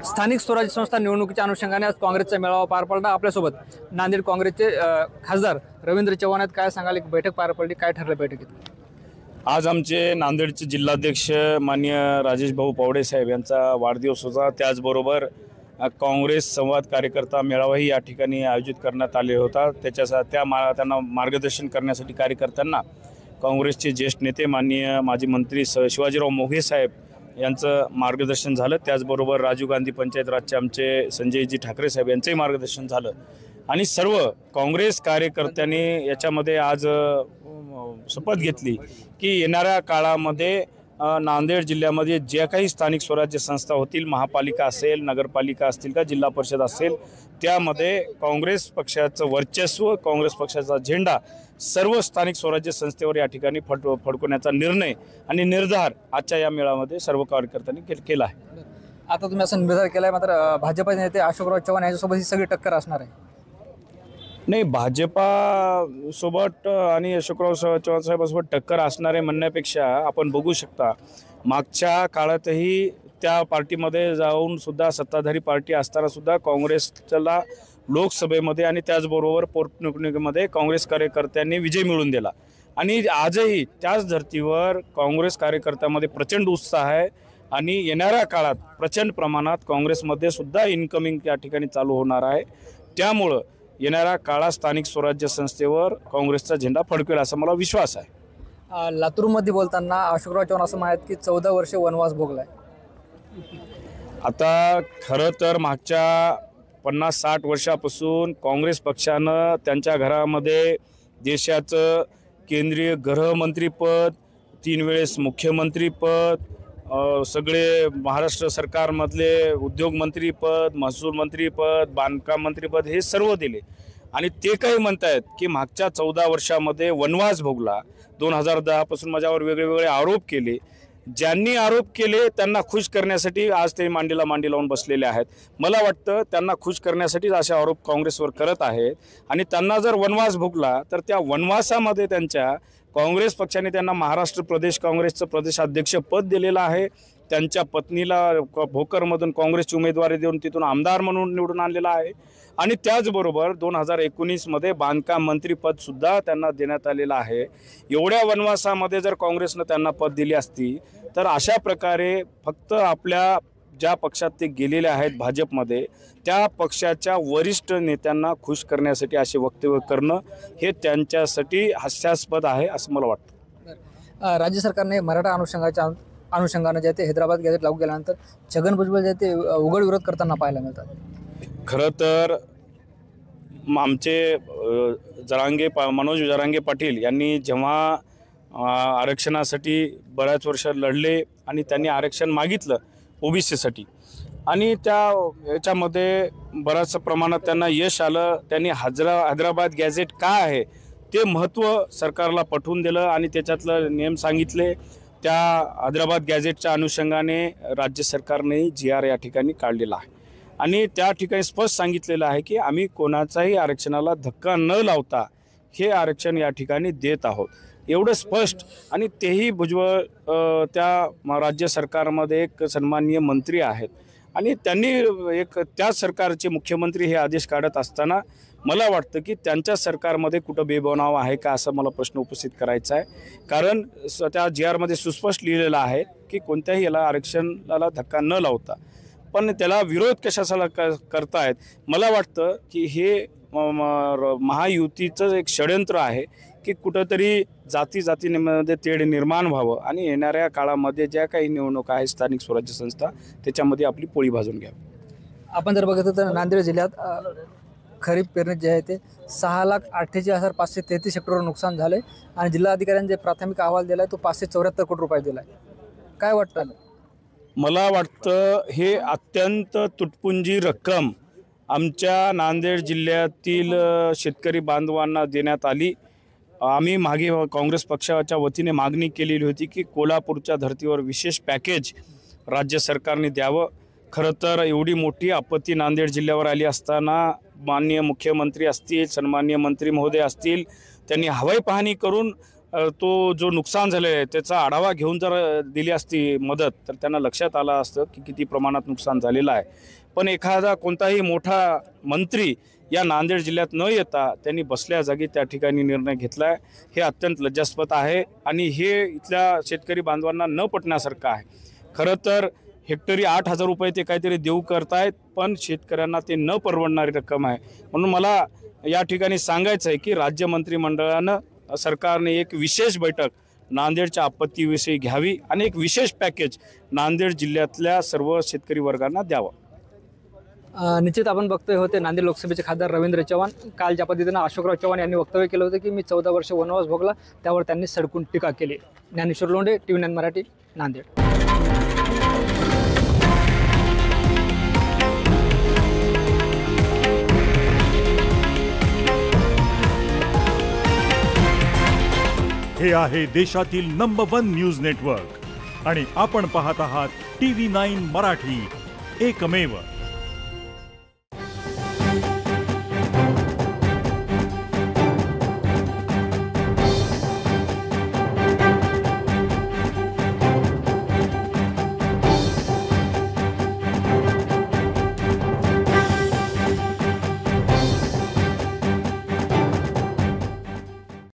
स्थानिक स्वराज्य संस्था निवडणुकीच्या अनुषंगाने आज काँग्रेसचा मेळावा पार पडला। आपल्यासोबत नांदेड काँग्रेसचे खासदार रवींद्र चव्हाण आहेत। काय सांगाल, एक बैठक पार पडली, काय ठरलं बैठकीत? आज आमचे नांदेडचे जिल्हाध्यक्ष माननीय राजेश भाऊ पवडे साहेब यांचा वाढदिवस होता। त्याचबरोबर काँग्रेस संवाद कार्यकर्ता मेळावाही या ठिकाणी आयोजित करण्यात आले होता। त्यांना मार्गदर्शन करण्यासाठी कार्यकर्त्यांना काँग्रेसचे ज्येष्ठ नेते माननीय माजी मंत्री शिवाजीराव मोघे साहेब यांचं मार्गदर्शन झालं। त्याचबरोबर राजीव गांधी पंचायत राजचे आमचे संजयजी ठाकरे साहेब यांचंही मार्गदर्शन झालं आणि सर्व काँग्रेस कार्यकर्त्यांनी याच्यामध्ये आज शपथ घेतली की येणाऱ्या काळामध्ये नांदेड जिल्ह्यामध्ये जे काही स्थानिक स्वराज्य संस्था होतील, महापालिका असेल, नगरपालिका असतील का जिल्हा परिषद असेल, त्यामध्ये काँग्रेस पक्षाचं वर्चस्व, काँग्रेस पक्षाचा झेंडा सर्व स्थानिक स्वराज्य संस्थेवर या ठिकाणी फडकवण्याचा निर्णय आणि निर्धार आजच्या या मेळाव्यामध्ये सर्व कार्यकर्त्यांनी केला आहे। आता तुम्ही असा निर्धार केला आहे, मात्र भाजपा नेते अशोकराव चव्हाण यांच्यासोबत ही सगळी टक्कर असणार आहे? नाही, भाजपा सोबत आणि अशोकराव चव्हाण साहेबांसोबत टक्कर असणार आहे म्हणण्यापेक्षा आपण बघू शकता मागच्या काळातही त्या पार्टीमध्ये जाऊन सुद्धा सत्ताधारी पार्टी असताना सुद्धा काँग्रेसला लोकसभेमध्ये आणि त्याचबरोबर पोटनिवडणुकीमध्ये काँग्रेस कार्यकर्त्यांनी विजय मिळवून दिला आणि आजही त्याच धर्तीवर काँग्रेस कार्यकर्त्यांमध्ये प्रचंड उत्साह आहे आणि येणाऱ्या काळात प्रचंड प्रमाणात काँग्रेसमध्ये सुद्धा इन्कमिंग या ठिकाणी चालू होणार आहे। त्यामुळं येणाऱ्या काळात स्थानिक स्वराज्य संस्थेवर काँग्रेसचा झेंडा फडकेल असा मला विश्वास आहे। लातूरमध्ये बोलताना अशोकराव चव्हाण असं म्हणतात की 14 वर्ष वनवास भोगलाय। आता खरं तर मागच्या 50-60 वर्षापासून काँग्रेस पक्षानं त्यांच्या घरामध्ये देशाचं केंद्रीय गृहमंत्रीपद, 3 वेळेस मुख्यमंत्रीपद, सगळे महाराष्ट्र सरकारमधले उद्योग मंत्रीपद, महसूल मंत्रीपद, बांधकाम मंत्रीपद हे सर्व दिले आणि ते काही म्हणतायत की मागच्या 14 वर्षामध्ये वनवास भोगला। 2010 पासून माझ्यावर वेगवेगळे आरोप केले। ज्यांनी आरोप केले त्यांना खुश करण्यासाठी आज ते मांडीला मांडी लावून बसलेले आहेत। मला वाटतं त्यांना खुश करण्यासाठीच असे आरोप काँग्रेसवर करत आहेत आणि त्यांना जर वनवास भोगला तर त्या वनवासामध्ये त्यांच्या काँग्रेस पक्षाने त्यांना महाराष्ट्र प्रदेश काँग्रेसचं प्रदेशाध्यक्ष पद दिलेलं आहे। त्यांच्या पत्नीला भोकरमधून काँग्रेसची उमेदवारी देऊन तिथून आमदार म्हणून निवडून आणलेला आहे आणि त्याचबरोबर 2019मध्ये बांधकाम मंत्रीपदसुद्धा त्यांना देण्यात आलेलं आहे। एवढ्या वनवासामध्ये जर काँग्रेसनं त्यांना पद दिली असती तर अशा प्रकारे फक्त आपल्या ज्या पक्षात ते गेलेले आहेत भाजपमध्ये त्या पक्षाच्या वरिष्ठ नेत्यांना खुश करण्यासाठी असे वक्तव्य करणं हे त्यांच्यासाठी हास्यास्पद आहे असं मला वाटतं। राज्य सरकारने मराठा अनुषंगाने जे ते हैदराबाद गॅझेट लागू केल्यानंतर छगन भुजबळ जे ते उघड विरोध करताना पाहायला मिळतात। खरं तर आमचे मनोज जरांगे पाटील यांनी जेव्हा आरक्षणासाठी बऱ्याच वर्ष लढले आणि त्यांनी आरक्षण मागितलं ओबीसीसाठी आणि याच्यामध्ये बऱ्याच प्रमाणात त्यांना यश आलं। त्यांनी हैदराबाद गॅझेट काय आहे ते महत्त्व सरकारला पटवून दिलं आणि त्याच्यातलं नियम सांगितले। त्या हैदराबाद गॅझेटच्या अनुषंगाने राज्य सरकारने GR या ठिकाणी काढलेला आहे आणि त्या ठिकाणी स्पष्ट सांगितलेलं आहे की आम्ही कोणाचाही आरक्षणाला धक्का न लावता हे आरक्षण या ठिकाणी देत आहोत, एवढं स्पष्ट। आणि तेही भुजबळ त्या राज्य सरकारमध्ये एक सन्माननीय मंत्री आहेत आणि त्यांनी एक त्याच सरकारचे मुख्यमंत्री हे आदेश काढत असताना मला वाटतं की त्यांच्या सरकारमध्ये कुठं बेबनाव आहे का असं मला प्रश्न उपस्थित करायचा आहे। कारण त्या GRमध्ये सुस्पष्ट लिहिलेलं आहे की कोणत्याही याला आरक्षणाला धक्का न लावता, पण त्याला विरोध कशाला करतायत मला वाटतं की हे महायुतीचं एक षडयंत्र आहे की कुठंतरी जातीमध्ये तेढ निर्माण व्हावं आणि येणाऱ्या काळामध्ये ज्या काही निवडणुका आहेत स्थानिक स्वराज्य संस्था त्याच्यामध्ये आपली पोळी भाजून घ्यावी। आपण जर बघितलं तर नांदेड जिल्ह्यात खरीप पेरणी जे आहे ते 6,48,533 हेक्टरवर नुकसान झाले आणि जिल्हाधिकाऱ्यांनी जे प्राथमिक अहवाल दिला आहे तो 574 कोटी रुपये दिला आहे। काय वाटतं? मला वाटतं हे अत्यंत तुटपुंजी रक्कम आमच्या नांदेड जिल्ह्यातील शेतकरी बांधवांना देण्यात आली। आम्ही मागे काँग्रेस पक्षाच्या वतीने मागणी केलेली होती की कोल्हापूरच्या धर्तीवर विशेष पॅकेज राज्य सरकारने द्यावं। खरं तर एवढी मोठी आपत्ती नांदेड जिल्ह्यावर आली असताना माननीय मुख्यमंत्री असतील, सन्माननीय मंत्री महोदय असतील, त्यांनी हवाई पाहणी करून तो जो नुकसान झालेलं आहे त्याचा आढावा घेऊन जर दिली असती मदत तर त्यांना लक्षात आलं असतं की किती प्रमाणात नुकसान झालेलं आहे. पण एखादा कोणताही मोठा मंत्री या नांदेड जिल्ह्यात न येता त्यांनी बसल्या जागी त्या ठिकाणी निर्णय घेतला आहे. हे अत्यंत लज्जास्पद आहे आणि हे इथल्या शेतकरी बांधवांना न पटण्यासारखं आहे. खरं तर हेक्टरी 8,000 रुपये ते काहीतरी देऊ करतायत, पण शेतकऱ्यांना ते न परवडणारी रक्कम आहे. म्हणून मला या ठिकाणी सांगायचं आहे की राज्य मंत्रिमंडळानं सरकारने एक विशेष बैठक नांदेडच्या आपत्तीविषयी घ्यावी आणि एक विशेष पॅकेज नांदेड जिल्ह्यातल्या सर्व शेतकरी वर्गांना द्यावं. निश्चित आपण बघतोय होते नांदेड लोकसभेचे खासदार रवींद्र चव्हाण. काल ज्या पद्धतीनं अशोकराव चव्हाण यांनी वक्तव्य केलं होतं की मी 14 वर्ष वनवास भोगला, त्यावर त्यांनी सडकून टीका केली. ज्ञानेश्वर लोंढे, TV9 मराठी, नांदेड. हे आहे देशातील नंबर 1 न्यूज नेटवर्क आणि आपण पाहत आहात TV9 मराठी, एकमेव.